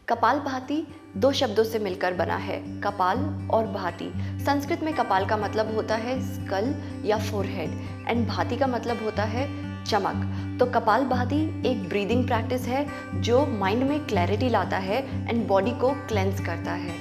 कपालभाति दो शब्दों से मिलकर बना है, कपाल और भाति। संस्कृत में कपाल का मतलब होता है स्कल या फोरहेड एंड भाति का मतलब होता है चमक। तो कपालभाति एक ब्रीदिंग प्रैक्टिस है जो माइंड में क्लैरिटी लाता है एंड बॉडी को क्लेंस करता है।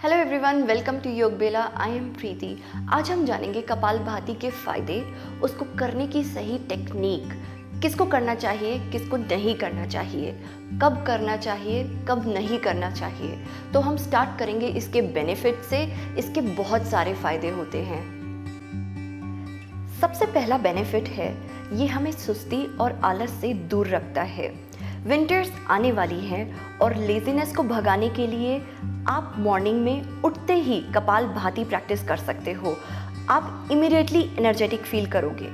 हेलो एवरीवन, वेलकम टू योग बेला। आई एम प्रीति। आज हम जानेंगे कपालभाति के फायदे, उसको करने की सही टेक्निक, किसको करना चाहिए किसको नहीं करना चाहिए, कब करना चाहिए कब नहीं करना चाहिए। तो हम स्टार्ट करेंगे इसके बेनिफिट से। इसके बहुत सारे फायदे होते हैं। सबसे पहला बेनिफिट है, ये हमें सुस्ती और आलस से दूर रखता है। विंटर्स आने वाली हैं और लेज़ीनेस को भगाने के लिए आप मॉर्निंग में उठते ही कपालभाति प्रैक्टिस कर सकते हो। आप इमीडिएटली एनर्जेटिक फील करोगे।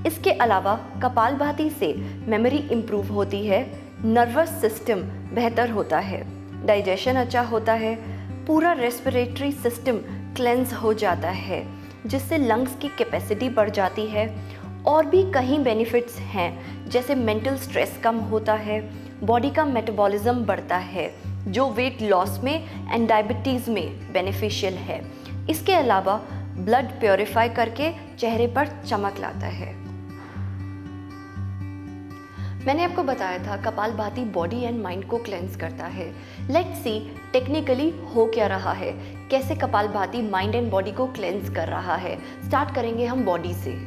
इसके अलावा कपालभाति से मेमोरी इम्प्रूव होती है, नर्वस सिस्टम बेहतर होता है, डाइजेशन अच्छा होता है, पूरा रेस्पिरेटरी सिस्टम क्लेंस हो जाता है, जिससे लंग्स की कैपेसिटी बढ़ जाती है। और भी कई बेनिफिट्स हैं, जैसे मेंटल स्ट्रेस कम होता है, बॉडी का मेटाबॉलिज्म बढ़ता है जो वेट लॉस में एंड डायबिटीज़ में बेनिफिशियल है। इसके अलावा ब्लड प्योरीफाई करके चेहरे पर चमक लाता है। मैंने आपको बताया था कपालभाति बॉडी एंड माइंड को क्लेंस करता है। लेट्स सी टेक्निकली हो क्या रहा है, कैसे कपालभाति माइंड एंड बॉडी को क्लेंस कर रहा है। स्टार्ट करेंगे हम बॉडी से।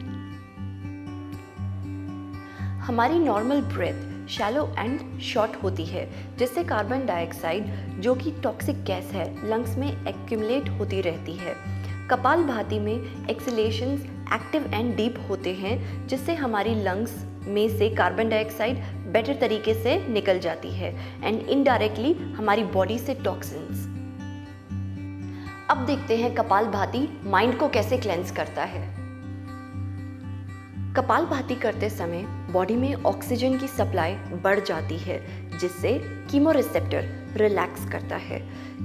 हमारी normal breath shallow and short होती है, जिससे कार्बन डाइऑक्साइड जो कि टॉक्सिक गैस है लंग्स में एक्यूमुलेट होती रहती है। कपालभाति में एक्सलेशंस एक्टिव एंड डीप होते हैं, जिससे हमारी लंग्स में से कार्बन डाइऑक्साइड बेटर तरीके से निकल जाती है एंड इनडायरेक्टली हमारी बॉडी से टॉक्सिन्स। अब देखते हैं कपालभाति माइंड को कैसे क्लेंस करता है। कपालभाति करते समय बॉडी में ऑक्सीजन की सप्लाई बढ़ जाती है, जिससे कीमोरिसेप्टर रिलैक्स करता है।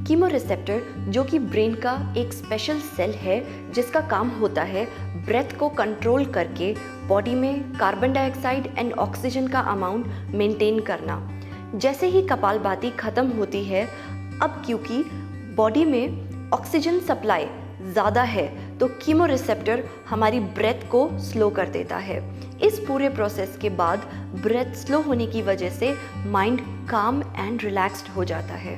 कीमोरिसेप्टर जो कि ब्रेन का एक स्पेशल सेल है, जिसका काम होता है ब्रेथ को कंट्रोल करके बॉडी में कार्बन डाइऑक्साइड एंड ऑक्सीजन का अमाउंट मेंटेन करना। जैसे ही कपालभाति खत्म होती है, अब क्योंकि बॉडी में ऑक्सीजन सप्लाई ज़्यादा है तो कीमोरिसेप्टर हमारी ब्रेथ को स्लो कर देता है। इस पूरे प्रोसेस के बाद ब्रेथ स्लो होने की वजह से माइंड काम एंड रिलैक्स्ड हो जाता है।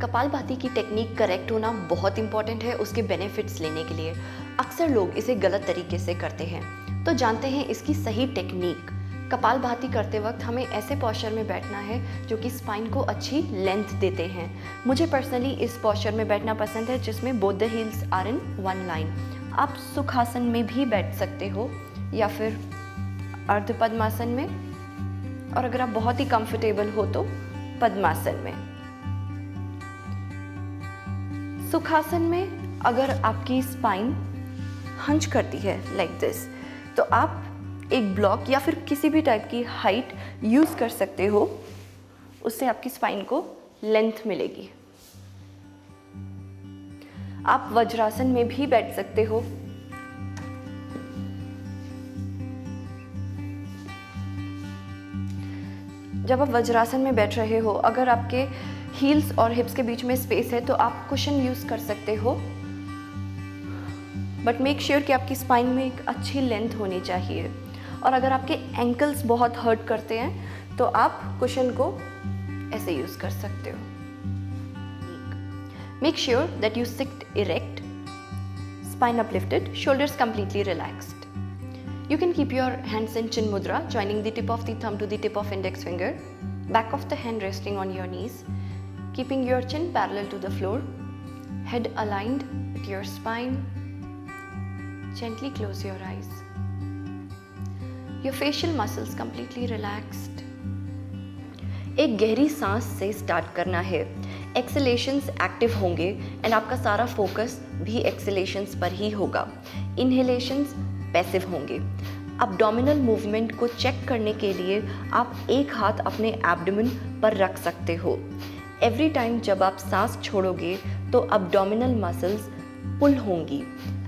कपालभाति की टेक्निक करेक्ट होना बहुत इंपॉर्टेंट है उसके बेनिफिट्स लेने के लिए। अक्सर लोग इसे गलत तरीके से करते हैं, तो जानते हैं इसकी सही टेक्निक। कपालभाति करते वक्त हमें ऐसे पोस्चर में बैठना है जो कि स्पाइन को अच्छी लेंथ देते हैं। मुझे पर्सनली इस पोस्चर में बैठना पसंद है जिसमें both the heels are in one line. आप सुखासन में भी बैठ सकते हो या फिर अर्ध पद्मासन में, और अगर आप बहुत ही कंफर्टेबल हो तो पद्मासन में। सुखासन में अगर आपकी स्पाइन हंच करती है लाइक दिस, तो आप एक ब्लॉक या फिर किसी भी टाइप की हाइट यूज़ कर सकते हो, उससे आपकी स्पाइन को लेंथ मिलेगी। आप वज्रासन में भी बैठ सकते हो। जब आप वज्रासन में बैठ रहे हो, अगर आपके हील्स और हिप्स के बीच में स्पेस है तो आप कुशन यूज़ कर सकते हो, बट मेक श्योर कि आपकी स्पाइन में एक अच्छी लेंथ होनी चाहिए। और अगर आपके एंकल्स बहुत हर्ट करते हैं तो आप कुशन को ऐसे यूज कर सकते हो। Make sure that you sit erect, spine uplifted, shoulders completely relaxed. You can keep your hands in chin mudra, joining the tip of the thumb to the tip of index finger, back of the hand resting on your knees, keeping your chin parallel to the floor, head aligned with your spine. Gently close your eyes. Your facial muscles completely relaxed. एक गहरी सांस से start करना है। एक्सलेशंस active होंगे and आपका सारा focus भी एक्सलेशंस पर ही होगा। इनहेलेशंस पैसिव होंगे। अब्डोमिनल मूवमेंट को चेक करने के लिए आप एक हाथ अपने एब्डोमेन पर रख सकते हो। एवरी टाइम जब आप सांस छोड़ोगे तो अब्डोमिनल मसल्स पुल होंगी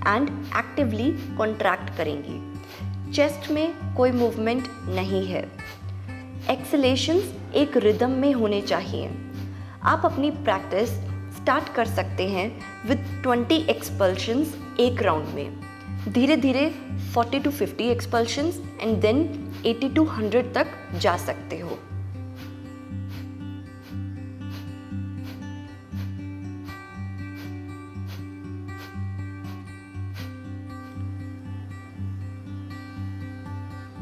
एंड एक्टिवली कॉन्ट्रैक्ट करेंगी। चेस्ट में कोई मूवमेंट नहीं है। एक्सलेशंस एक रिदम में होने चाहिए। आप अपनी प्रैक्टिस स्टार्ट कर सकते हैं विद 20 एक्सपल्शंस एक राउंड में, धीरे धीरे 40 to 50 एक्सपल्शंस एंड देन 80 to 100 तक जा सकते हो।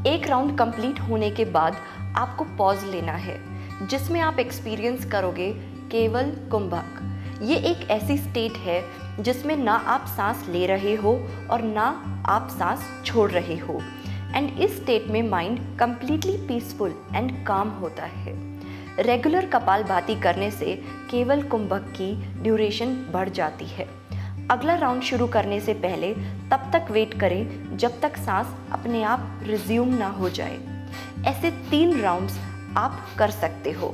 एक राउंड कंप्लीट होने के बाद आपको पॉज लेना है, जिसमें आप एक्सपीरियंस करोगे केवल कुंभक। ये एक ऐसी स्टेट है जिसमें ना आप सांस ले रहे हो और ना आप सांस छोड़ रहे हो, एंड इस स्टेट में माइंड कंप्लीटली पीसफुल एंड काम होता है। रेगुलर कपालभाति करने से केवल कुंभक की ड्यूरेशन बढ़ जाती है। अगला राउंड शुरू करने से पहले तब तक वेट करें जब तक सांस अपने आप रिज्यूम ना हो जाए। ऐसे 3 राउंड्स आप कर सकते हो।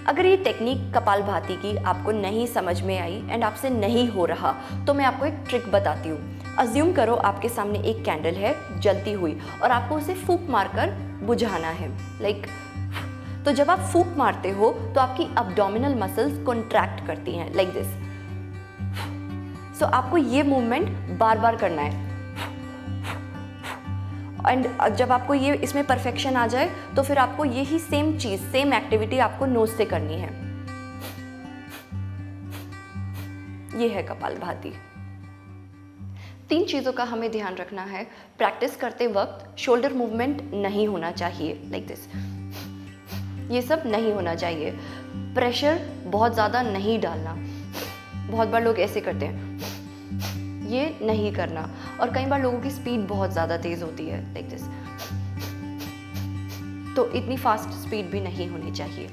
अगर ये टेक्निक कपालभाति की आपको नहीं समझ में आई एंड आपसे नहीं हो रहा तो मैं आपको एक ट्रिक बताती हूँ। अज्यूम करो आपके सामने एक कैंडल है जलती हुई और आपको उसे फूंक मारकर बुझाना है। तो जब आप फूंक मारते हो तो आपकी अब्डोमिनल मसल्स कॉन्ट्रैक्ट करती हैं लाइक दिस। सो आपको ये मूवमेंट बार बार करना है एंड जब आपको ये इसमें परफेक्शन आ जाए तो फिर आपको यही सेम चीज, सेम एक्टिविटी आपको नोज से करनी है। ये है कपालभाति। 3 चीज़ों का हमें ध्यान रखना है। प्रैक्टिस करते वक्त शोल्डर मूवमेंट नहीं होना चाहिए लाइक दिस, ये सब नहीं होना चाहिए। प्रेशर बहुत ज़्यादा नहीं डालना, बहुत बार लोग ऐसे करते हैं, ये नहीं करना। और कई बार लोगों की स्पीड बहुत ज़्यादा तेज़ होती है लाइक दिस, तो इतनी फास्ट स्पीड भी नहीं होनी चाहिए।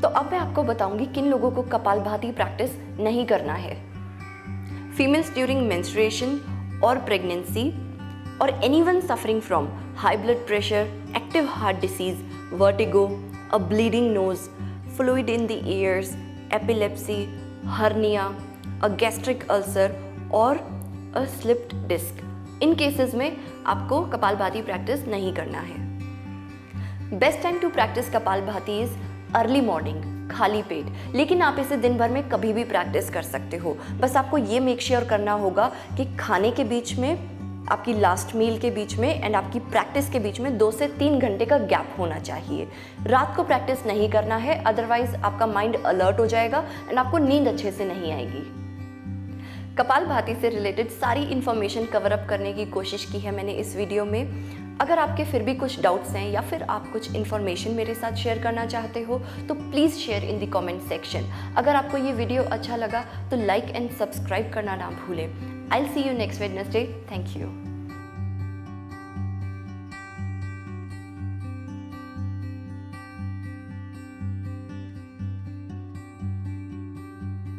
तो अब मैं आपको बताऊंगी किन लोगों को कपालभाति प्रैक्टिस नहीं करना है। फीमेल्स ड्यूरिंग मेंस्ट्रुएशन और प्रेगनेंसी, और anyone suffering from high blood pressure, active heart disease, vertigo, a bleeding nose, fluid in the ears, epilepsy, hernia, a gastric ulcer और a slipped disc. In cases में आपको kapalbhati practice नहीं करना है। Best time to practise kapalbhati is early morning, खाली पेट। लेकिन आप इसे दिन भर में कभी भी प्रैक्टिस कर सकते हो। बस आपको ये मेक श्योर करना होगा कि खाने के बीच में, आपकी लास्ट मील के बीच में एंड आपकी प्रैक्टिस के बीच में 2 से 3 घंटे का गैप होना चाहिए। रात को प्रैक्टिस नहीं करना है, अदरवाइज आपका माइंड अलर्ट हो जाएगा एंड आपको नींद अच्छे से नहीं आएगी। कपालभाति से रिलेटेड सारी इन्फॉर्मेशन कवर अप करने की कोशिश की है मैंने इस वीडियो में। अगर आपके फिर भी कुछ डाउट्स हैं या फिर आप कुछ इन्फॉर्मेशन मेरे साथ शेयर करना चाहते हो तो please share in the comment section. अगर आपको ये वीडियो अच्छा लगा तो लाइक एंड सब्सक्राइब करना ना भूलें। I will see you next Wednesday. Thank you.